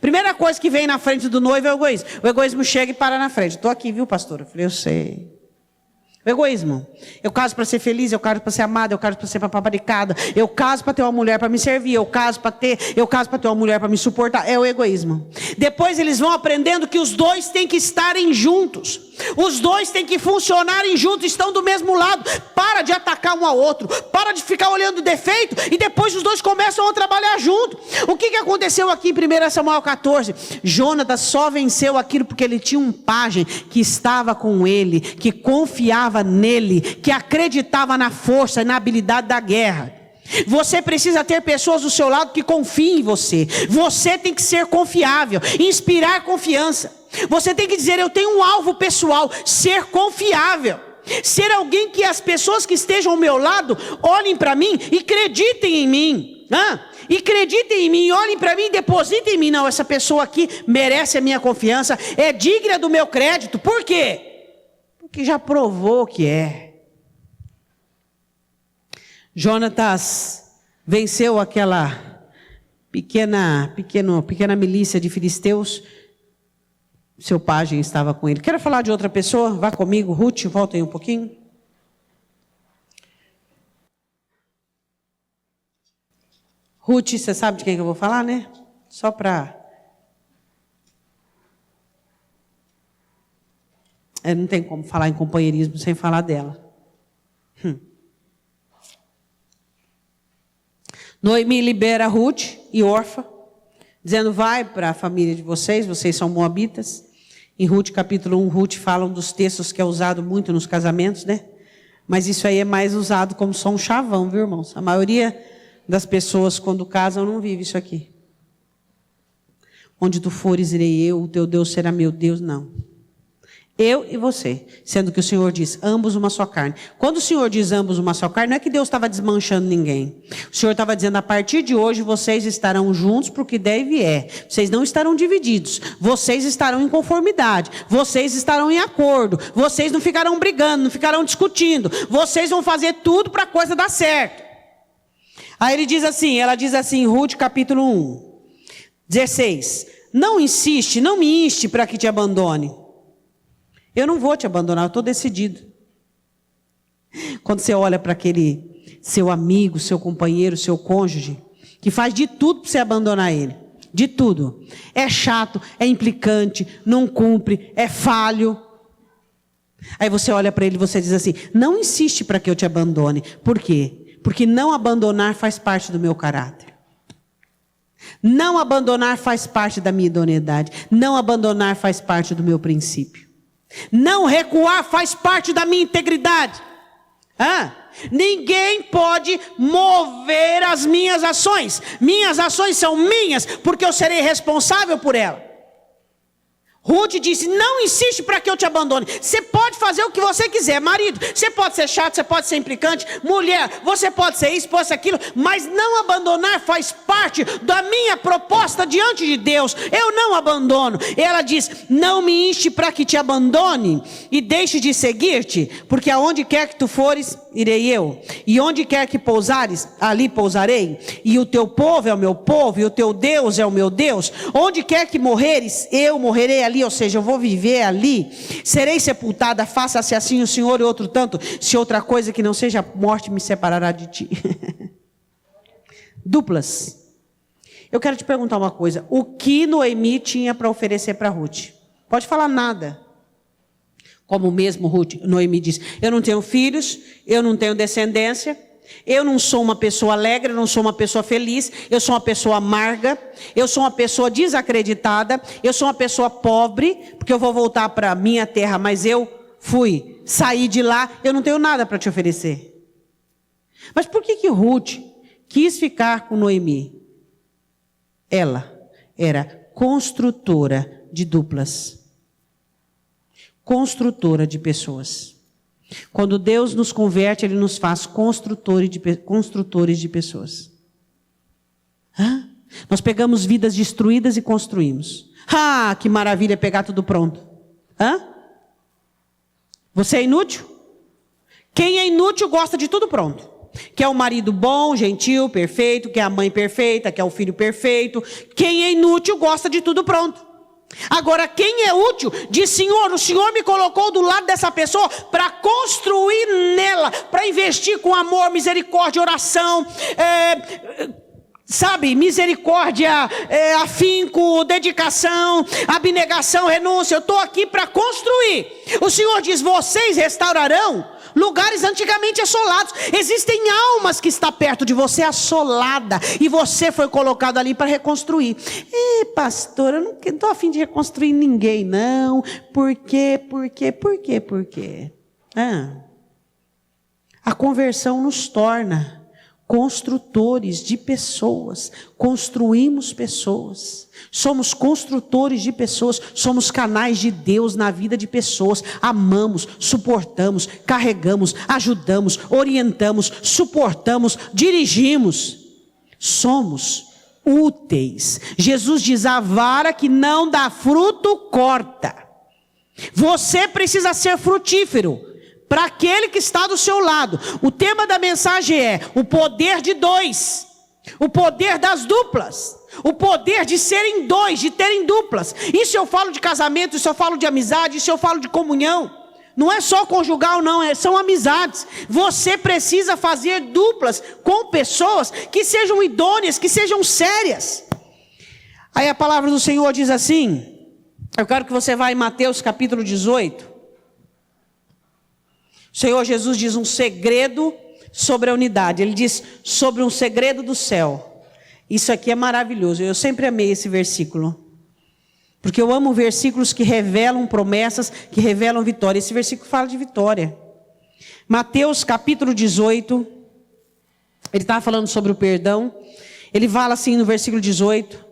Primeira coisa que vem na frente do noivo é o egoísmo. O egoísmo chega e para na frente. Estou aqui, viu, pastora? Eu falei, eu sei. O egoísmo. Eu caso para ser feliz, eu caso para ser amada, eu caso para ser paparicada, eu caso para ter uma mulher para me servir, eu caso para ter uma mulher para me suportar. É o egoísmo. Depois eles vão aprendendo que os dois têm que estarem juntos. Os dois têm que funcionarem juntos, estão do mesmo lado. Para de atacar um ao outro, para de ficar olhando defeito, e depois os dois começam a trabalhar junto. O que aconteceu aqui em 1 Samuel 14? Jonatas só venceu aquilo porque ele tinha um pajem que estava com ele, que confiava nele, que acreditava na força e na habilidade da guerra. Você precisa ter pessoas do seu lado que confiem em você. Você tem que ser confiável, inspirar confiança. Você tem que dizer, eu tenho um alvo pessoal, ser confiável. Ser alguém que as pessoas que estejam ao meu lado olhem para mim e acreditem em mim. E acreditem em mim, olhem para mim e depositem em mim. Não, essa pessoa aqui merece a minha confiança, é digna do meu crédito. Por quê? Porque já provou que é. Jonatas venceu aquela pequena milícia de filisteus. Seu pajem estava com ele. Quero falar de outra pessoa? Vá comigo, Ruth, volta aí um pouquinho. Ruth, você sabe de quem que eu vou falar, né? Só para... não tem como falar em companheirismo sem falar dela. Noemi libera Ruth e Orfa, dizendo, vai para a família de vocês são moabitas. Em Ruth capítulo 1, Ruth fala um dos textos que é usado muito nos casamentos, né? Mas isso aí é mais usado como só um chavão, viu, irmãos? A maioria das pessoas quando casam não vive isso aqui. Onde tu fores irei eu, o teu Deus será meu Deus, não. Eu e você, sendo que o Senhor diz, ambos uma só carne. Quando o Senhor diz ambos uma só carne, não é que Deus estava desmanchando ninguém. O Senhor estava dizendo, a partir de hoje vocês estarão juntos para o que der e vier. Vocês não estarão divididos. Vocês estarão em conformidade. Vocês estarão em acordo. Vocês não ficarão brigando, não ficarão discutindo. Vocês vão fazer tudo para a coisa dar certo. Aí ela diz assim, Ruth capítulo 1, 16. Não me inste para que te abandone. Eu não vou te abandonar, eu estou decidido. Quando você olha para aquele seu amigo, seu companheiro, seu cônjuge, que faz de tudo para você abandonar ele. De tudo. É chato, é implicante, não cumpre, é falho. Aí você olha para ele e você diz assim, não insiste para que eu te abandone. Por quê? Porque não abandonar faz parte do meu caráter. Não abandonar faz parte da minha idoneidade. Não abandonar faz parte do meu princípio. Não recuar faz parte da minha integridade. Ninguém pode mover as minhas ações. Minhas ações são minhas, porque eu serei responsável por elas. Ruth disse, não insiste para que eu te abandone. Você pode fazer o que você quiser. Marido, você pode ser chato, você pode ser implicante. Mulher, você pode ser isso, pode ser aquilo. Mas não abandonar faz parte da minha proposta diante de Deus. Eu não abandono. Ela diz, não me inste para que te abandone e deixe de seguir-te. Porque aonde quer que tu fores, irei eu. E onde quer que pousares, ali pousarei. E o teu povo é o meu povo, e o teu Deus é o meu Deus. Onde quer que morreres, eu morrerei ali. Ou seja, eu vou viver ali, serei sepultada, faça-se assim o Senhor e outro tanto, se outra coisa que não seja morte me separará de ti. Duplas. Eu quero te perguntar uma coisa, o que Noemi tinha para oferecer para Ruth? Pode falar nada. Como mesmo Noemi diz, eu não tenho filhos, eu não tenho descendência, eu não sou uma pessoa alegre, eu não sou uma pessoa feliz, eu sou uma pessoa amarga, eu sou uma pessoa desacreditada, eu sou uma pessoa pobre, porque eu vou voltar para a minha terra, mas eu saí de lá, eu não tenho nada para te oferecer. Mas por que Ruth quis ficar com Noemi. Ela era construtora de duplas. Construtora de pessoas. Quando Deus nos converte, Ele nos faz construtores de pessoas. Nós pegamos vidas destruídas e construímos. Que maravilha pegar tudo pronto. Você é inútil? Quem é inútil gosta de tudo pronto. Quer o marido bom, gentil, perfeito, quer a mãe perfeita, quer o filho perfeito. Quem é inútil gosta de tudo pronto. Agora, quem é útil, diz: Senhor, o Senhor me colocou do lado dessa pessoa para construir nela, para investir com amor, misericórdia, oração, misericórdia, afinco, dedicação, abnegação, renúncia. Eu estou aqui para construir. O Senhor diz: vocês restaurarão lugares antigamente assolados. Existem almas que estão perto de você assolada, e você foi colocado ali para reconstruir. Pastor, eu não estou a fim de reconstruir ninguém, não. Por quê? A conversão nos torna construtores de pessoas. Construímos pessoas. Somos construtores de pessoas. Somos canais de Deus na vida de pessoas. Amamos, suportamos, carregamos, ajudamos, orientamos, suportamos, dirigimos. Somos úteis. Jesus diz: a vara que não dá fruto, corta. Você precisa ser frutífero para aquele que está do seu lado. O tema da mensagem é o poder de dois, o poder das duplas, o poder de serem dois, de terem duplas. Isso eu falo de casamento, isso eu falo de amizade, isso eu falo de comunhão. Não é só conjugal, não, são amizades. Você precisa fazer duplas com pessoas que sejam idôneas, que sejam sérias. Aí a palavra do Senhor diz assim, eu quero que você vá em Mateus capítulo 18. O Senhor Jesus diz um segredo sobre a unidade. Ele diz sobre um segredo do céu. Isso aqui é maravilhoso. Eu sempre amei esse versículo. Porque eu amo versículos que revelam promessas, que revelam vitória. Esse versículo fala de vitória. Mateus capítulo 18. Ele estava falando sobre o perdão. Ele fala assim no versículo 18.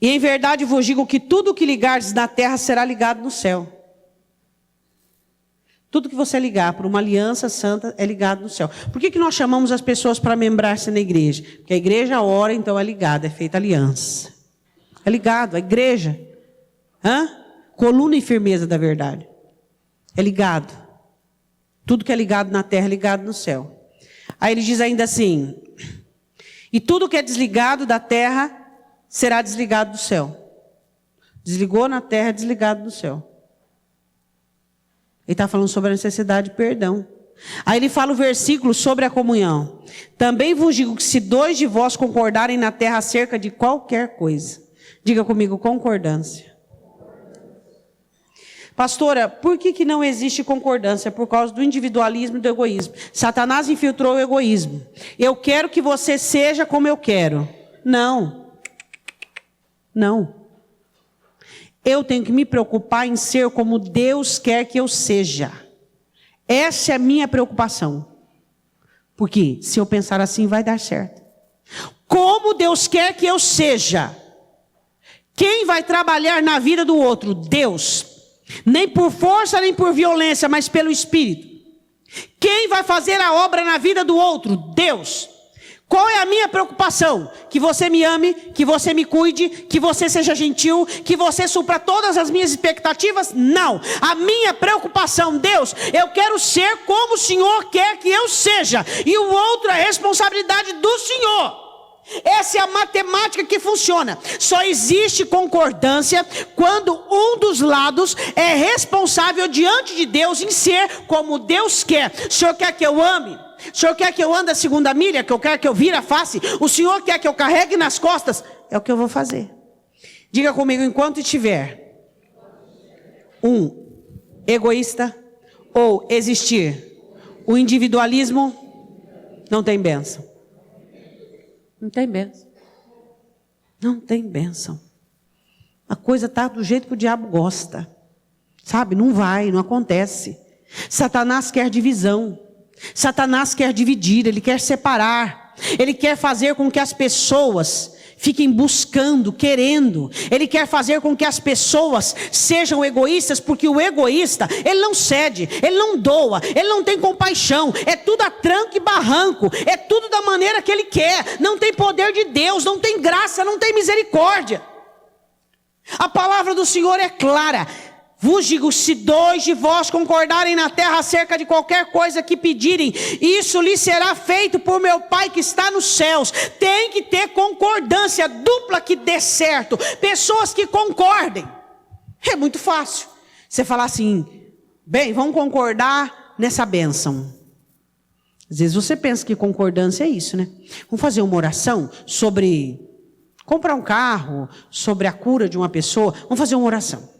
E em verdade vos digo que tudo que ligardes na terra será ligado no céu. Tudo que você ligar por uma aliança santa é ligado no céu. Por que nós chamamos as pessoas para membrar-se na igreja? Porque a igreja ora, então é ligada, é feita aliança. É ligado, a igreja. Coluna e firmeza da verdade. É ligado. Tudo que é ligado na terra é ligado no céu. Aí ele diz ainda assim, e tudo que é desligado da terra será desligado do céu. Desligou na terra, é desligado do céu. Ele está falando sobre a necessidade de perdão. Aí ele fala o versículo sobre a comunhão. Também vos digo que se dois de vós concordarem na terra acerca de qualquer coisa. Diga comigo, concordância. Pastora, por que não existe concordância? Por causa do individualismo e do egoísmo. Satanás infiltrou o egoísmo. Eu quero que você seja como eu quero. Não. Eu tenho que me preocupar em ser como Deus quer que eu seja. Essa é a minha preocupação. Porque se eu pensar assim, vai dar certo. Como Deus quer que eu seja. Quem vai trabalhar na vida do outro? Deus. Nem por força, nem por violência, mas pelo Espírito. Quem vai fazer a obra na vida do outro? Deus. Qual é a minha preocupação? Que você me ame, que você me cuide, que você seja gentil, que você supra todas as minhas expectativas? Não. A minha preocupação, Deus, eu quero ser como o Senhor quer que eu seja. E o outro é responsabilidade do Senhor. Essa é a matemática que funciona. Só existe concordância quando um dos lados é responsável diante de Deus em ser como Deus quer. O Senhor quer que eu ame? O Senhor quer que eu ande a segunda milha? Que eu quero que eu vire a face? O Senhor quer que eu carregue nas costas? É o que eu vou fazer. Diga comigo, enquanto estiver egoísta ou existir o individualismo, não tem bênção. Não tem bênção. Não tem bênção. A coisa está do jeito que o diabo gosta. Sabe? Não vai, não acontece. Satanás quer divisão. Satanás quer dividir, ele quer separar. Ele quer fazer com que as pessoas fiquem buscando, querendo. Ele quer fazer com que as pessoas sejam egoístas, porque o egoísta, ele não cede, ele não doa, ele não tem compaixão. É tudo a tranco e barranco, é tudo da maneira que ele quer. Não tem poder de Deus, não tem graça, não tem misericórdia. A palavra do Senhor é clara. Vos digo, se 2 de vós concordarem na terra acerca de qualquer coisa que pedirem, isso lhe será feito por meu Pai que está nos céus. Tem que ter concordância dupla que dê certo. Pessoas que concordem. É muito fácil. Você falar assim, bem, vamos concordar nessa bênção. Às vezes você pensa que concordância é isso, né? Vamos fazer uma oração sobre comprar um carro, sobre a cura de uma pessoa. Vamos fazer uma oração.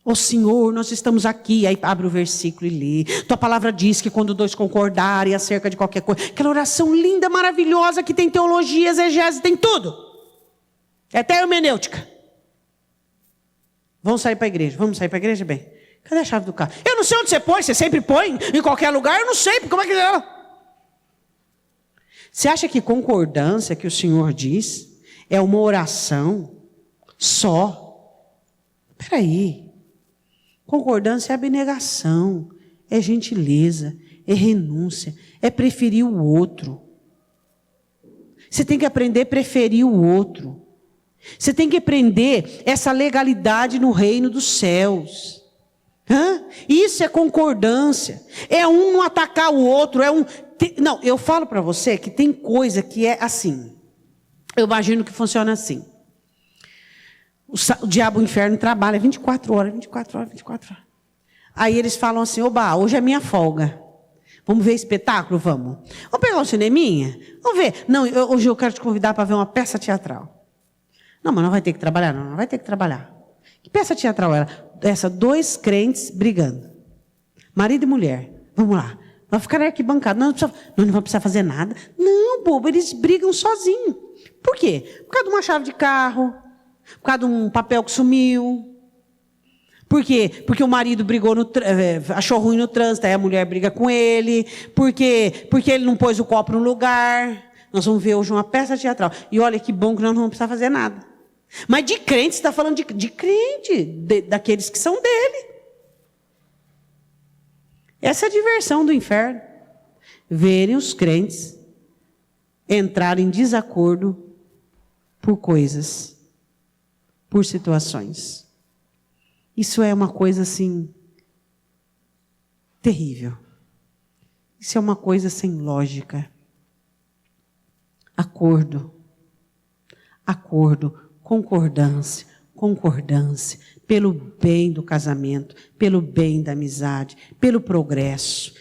Ó Senhor, nós estamos aqui. Aí abre o versículo e lê. Tua palavra diz que quando 2 concordarem acerca de qualquer coisa, aquela oração linda, maravilhosa, que tem teologia, exegese, tem tudo. É até hermenêutica. Vamos sair para a igreja. Vamos sair para a igreja, bem? Cadê a chave do carro? Eu não sei onde você põe, você sempre põe em qualquer lugar, eu não sei, como é que é? Você acha que concordância que o Senhor diz é uma oração só? Espera aí. Concordância é abnegação, é gentileza, é renúncia, é preferir o outro. Você tem que aprender a preferir o outro. Você tem que aprender essa legalidade no reino dos céus. Isso é concordância. É um não atacar o outro, Não, eu falo para você que tem coisa que é assim. Eu imagino que funciona assim. O diabo, o inferno, trabalha 24 horas. Aí eles falam assim, oba, hoje é minha folga. Vamos ver espetáculo? Vamos. Vamos pegar um cineminha? Vamos ver. Não, hoje eu quero te convidar para ver uma peça teatral. Não, mas não vai ter que trabalhar? Não vai ter que trabalhar. Que peça teatral era? Essa, 2 crentes brigando. Marido e mulher. Vamos lá. Vai ficar na arquibancada. Não vai precisar fazer nada. Não, bobo, eles brigam sozinhos. Por quê? Por causa de uma chave de carro. Por causa de um papel que sumiu. Por quê? Porque o marido brigou achou ruim no trânsito, aí a mulher briga com ele. Porque ele não pôs o copo no lugar. Nós vamos ver hoje uma peça teatral. E olha que bom que nós não vamos precisar fazer nada. Mas de crente, você está falando de crente, daqueles que são dele. Essa é a diversão do inferno. Verem os crentes entrarem em desacordo por coisas. Por situações. Isso é uma coisa assim terrível. Isso é uma coisa sem lógica. Acordo, concordância, pelo bem do casamento, pelo bem da amizade, pelo progresso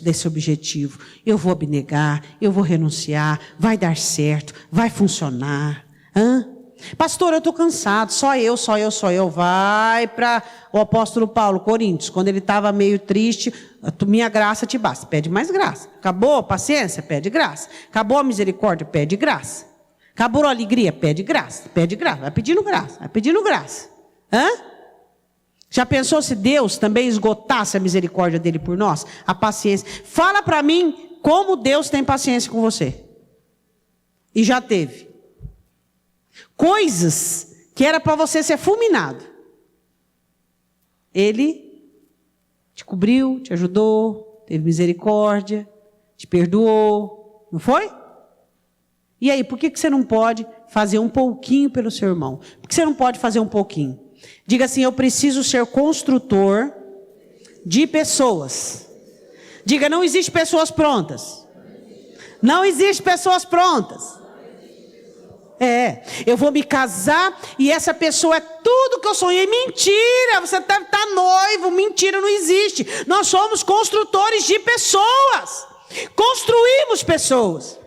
desse objetivo. Eu vou abnegar, eu vou renunciar, vai dar certo, vai funcionar. Pastor, eu estou cansado, só eu. Vai para o apóstolo Paulo, Coríntios, quando ele estava meio triste, minha graça te basta, pede mais graça. Acabou a paciência? Pede graça. Acabou a misericórdia? Pede graça. Acabou a alegria? Pede graça. Vai pedindo graça. Já pensou se Deus também esgotasse a misericórdia dele por nós? A paciência. Fala para mim como Deus tem paciência com você. E já teve. Coisas que era para você ser fulminado. Ele te cobriu, te ajudou, teve misericórdia, te perdoou. Não foi? E aí, por que você não pode fazer um pouquinho pelo seu irmão? Por que você não pode fazer um pouquinho? Diga assim, eu preciso ser construtor de pessoas. Diga, não existe pessoas prontas. Não existe pessoas prontas. Eu vou me casar e essa pessoa é tudo que eu sonhei. Mentira, você deve estar noivo. Mentira, não existe. Nós somos construtores de pessoas. Construímos pessoas.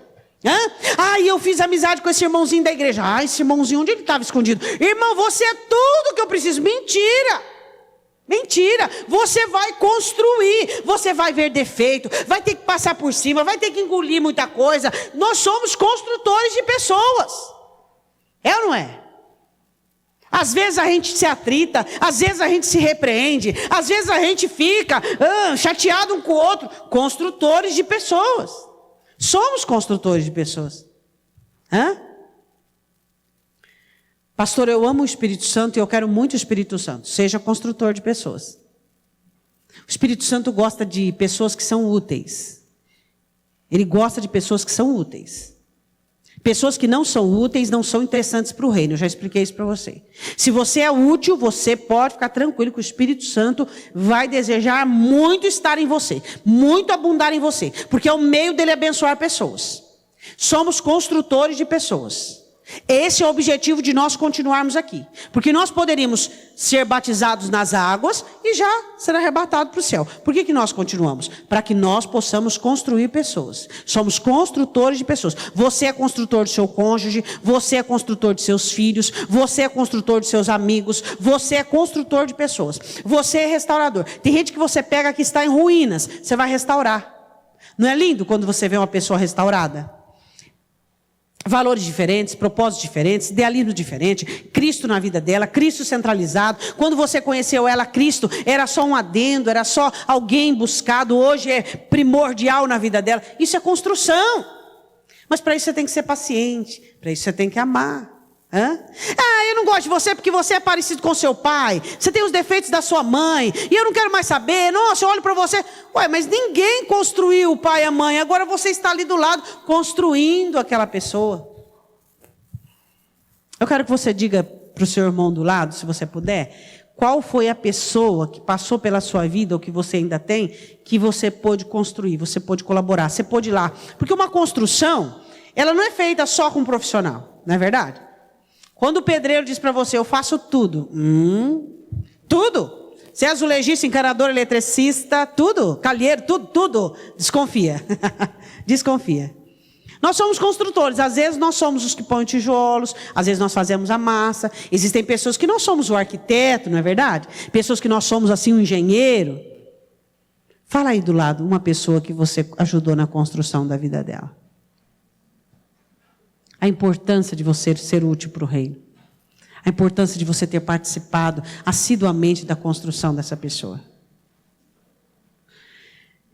Eu fiz amizade com esse irmãozinho da igreja. Esse irmãozinho, onde ele estava escondido? Irmão, você é tudo que eu preciso. Mentira, você vai construir, você vai ver defeito, vai ter que passar por cima, vai ter que engolir muita coisa. Nós somos construtores de pessoas. É ou não é? Às vezes a gente se atrita, às vezes a gente se repreende, às vezes a gente fica chateado um com o outro. Construtores de pessoas. Somos construtores de pessoas. Pastor, eu amo o Espírito Santo e eu quero muito o Espírito Santo. Seja construtor de pessoas. O Espírito Santo gosta de pessoas que são úteis. Ele gosta de pessoas que são úteis. Pessoas que não são úteis não são interessantes para o reino. Eu já expliquei isso para você. Se você é útil, você pode ficar tranquilo que o Espírito Santo vai desejar muito estar em você. Muito abundar em você. Porque é o meio dele abençoar pessoas. Somos construtores de pessoas. Esse é o objetivo de nós continuarmos aqui. Porque nós poderíamos ser batizados nas águas e já ser arrebatados para o céu. Por que nós continuamos? Para que nós possamos construir pessoas. Somos construtores de pessoas. Você é construtor do seu cônjuge, você é construtor de seus filhos, você é construtor de seus amigos, você é construtor de pessoas. Você é restaurador. Tem gente que você pega que está em ruínas, você vai restaurar. Não é lindo quando você vê uma pessoa restaurada? Valores diferentes, propósitos diferentes, idealismo diferente, Cristo na vida dela, Cristo centralizado. Quando você conheceu ela, Cristo era só um adendo, era só alguém buscado, hoje é primordial na vida dela. Isso é construção. Mas para isso você tem que ser paciente, para isso você tem que amar. Eu não gosto de você porque você é parecido com seu pai, você tem os defeitos da sua mãe, e eu não quero mais saber. Nossa, eu olho para você. Mas ninguém construiu o pai e a mãe, agora você está ali do lado, construindo aquela pessoa. Eu quero que você diga para o seu irmão do lado, se você puder, qual foi a pessoa que passou pela sua vida, ou que você ainda tem, que você pôde construir, você pôde colaborar, você pôde ir lá. Porque uma construção, ela não é feita só com um profissional, não é verdade? Quando o pedreiro diz para você, eu faço tudo. Tudo. Você é azulejista, encanador, eletricista, tudo. Calheiro, tudo. Desconfia. Desconfia. Nós somos construtores. Às vezes nós somos os que põem tijolos. Às vezes nós fazemos a massa. Existem pessoas que nós somos o arquiteto, não é verdade? Pessoas que nós somos assim o engenheiro. Fala aí do lado uma pessoa que você ajudou na construção da vida dela. A importância de você ser útil para o reino. A importância de você ter participado assiduamente da construção dessa pessoa.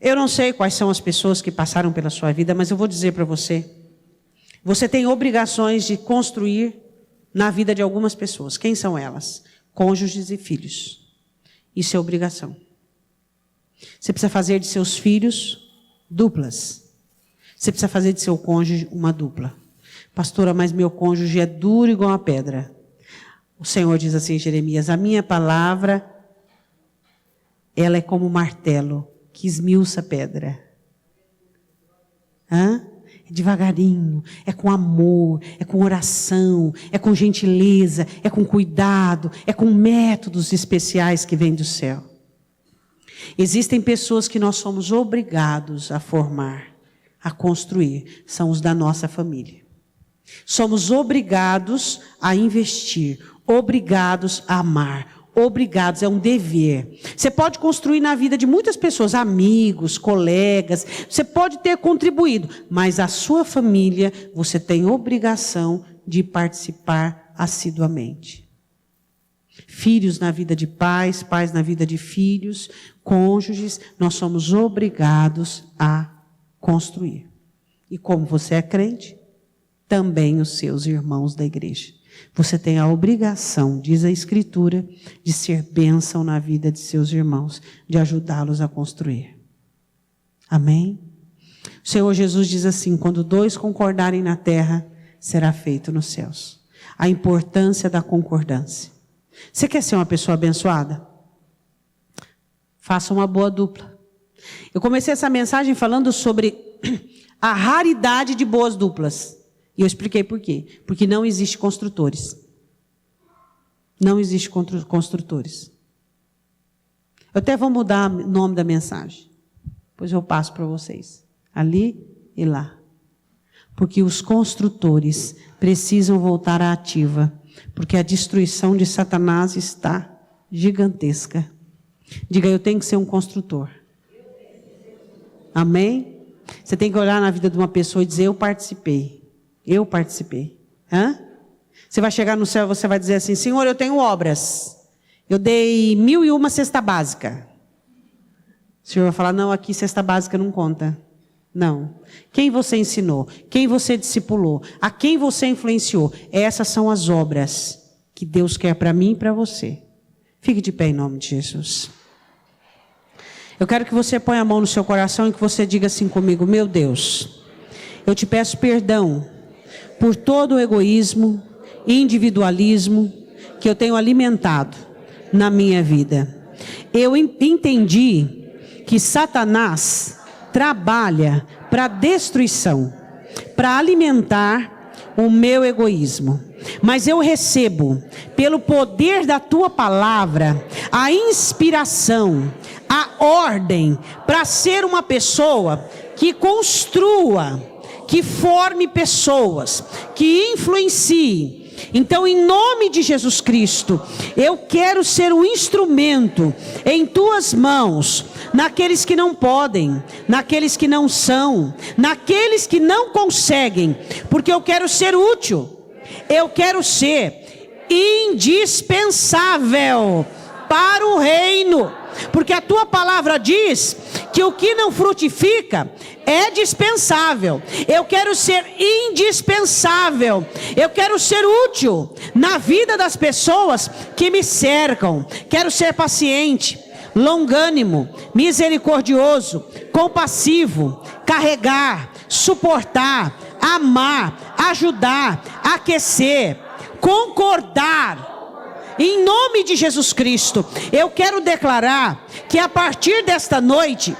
Eu não sei quais são as pessoas que passaram pela sua vida, mas eu vou dizer para você. Você tem obrigações de construir na vida de algumas pessoas. Quem são elas? Cônjuges e filhos. Isso é obrigação. Você precisa fazer de seus filhos duplas. Você precisa fazer de seu cônjuge uma dupla. Pastora, mas meu cônjuge é duro igual a pedra. O Senhor diz assim em Jeremias, a minha palavra, ela é como um martelo que esmiuça a pedra. É devagarinho, é com amor, é com oração, é com gentileza, é com cuidado, é com métodos especiais que vêm do céu. Existem pessoas que nós somos obrigados a formar, a construir, são os da nossa família. Somos obrigados a investir, obrigados a amar, obrigados, é um dever. Você pode construir na vida de muitas pessoas, amigos, colegas, você pode ter contribuído, mas a sua família, você tem obrigação de participar assiduamente. Filhos na vida de pais, pais na vida de filhos, cônjuges, nós somos obrigados a construir. E como você é crente, também os seus irmãos da igreja. Você tem a obrigação, diz a Escritura, de ser bênção na vida de seus irmãos, de ajudá-los a construir. Amém? O Senhor Jesus diz assim, quando dois concordarem na terra, será feito nos céus. A importância da concordância. Você quer ser uma pessoa abençoada? Faça uma boa dupla. Eu comecei essa mensagem falando sobre a raridade de boas duplas. E eu expliquei por quê. Porque não existe construtores. Não existe construtores. Eu até vou mudar o nome da mensagem. Depois eu passo para vocês. Ali e lá. Porque os construtores precisam voltar à ativa. Porque a destruição de Satanás está gigantesca. Diga, eu tenho que ser um construtor. Amém? Você tem que olhar na vida de uma pessoa e dizer, eu participei. Eu participei. Você vai chegar no céu e você vai dizer assim: Senhor, eu tenho obras. Eu dei 1001 cesta básica. O Senhor vai falar: não, aqui cesta básica não conta. Não. Quem você ensinou? Quem você discipulou? A quem você influenciou? Essas são as obras que Deus quer para mim e para você. Fique de pé em nome de Jesus. Eu quero que você ponha a mão no seu coração e que você diga assim comigo: meu Deus, eu te peço perdão por todo o egoísmo, individualismo que eu tenho alimentado na minha vida. Eu entendi que Satanás trabalha para destruição, para alimentar o meu egoísmo. Mas eu recebo, pelo poder da tua palavra, a inspiração, a ordem para ser uma pessoa que construa, que forme pessoas, que influencie. Então, em nome de Jesus Cristo, eu quero ser um instrumento em tuas mãos, naqueles que não podem, naqueles que não são, naqueles que não conseguem, porque eu quero ser útil, eu quero ser indispensável para o reino, porque a tua palavra diz que o que não frutifica é dispensável. Eu quero ser indispensável, eu quero ser útil na vida das pessoas que me cercam. Quero ser paciente, longânimo, misericordioso, compassivo, carregar, suportar, amar, ajudar, aquecer, concordar. Em nome de Jesus Cristo, eu quero declarar que a partir desta noite,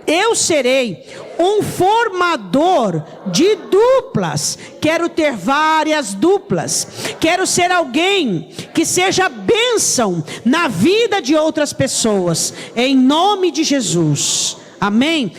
eu serei um formador de duplas. Quero ter várias duplas. Quero ser alguém que seja bênção na vida de outras pessoas. Em nome de Jesus. Amém.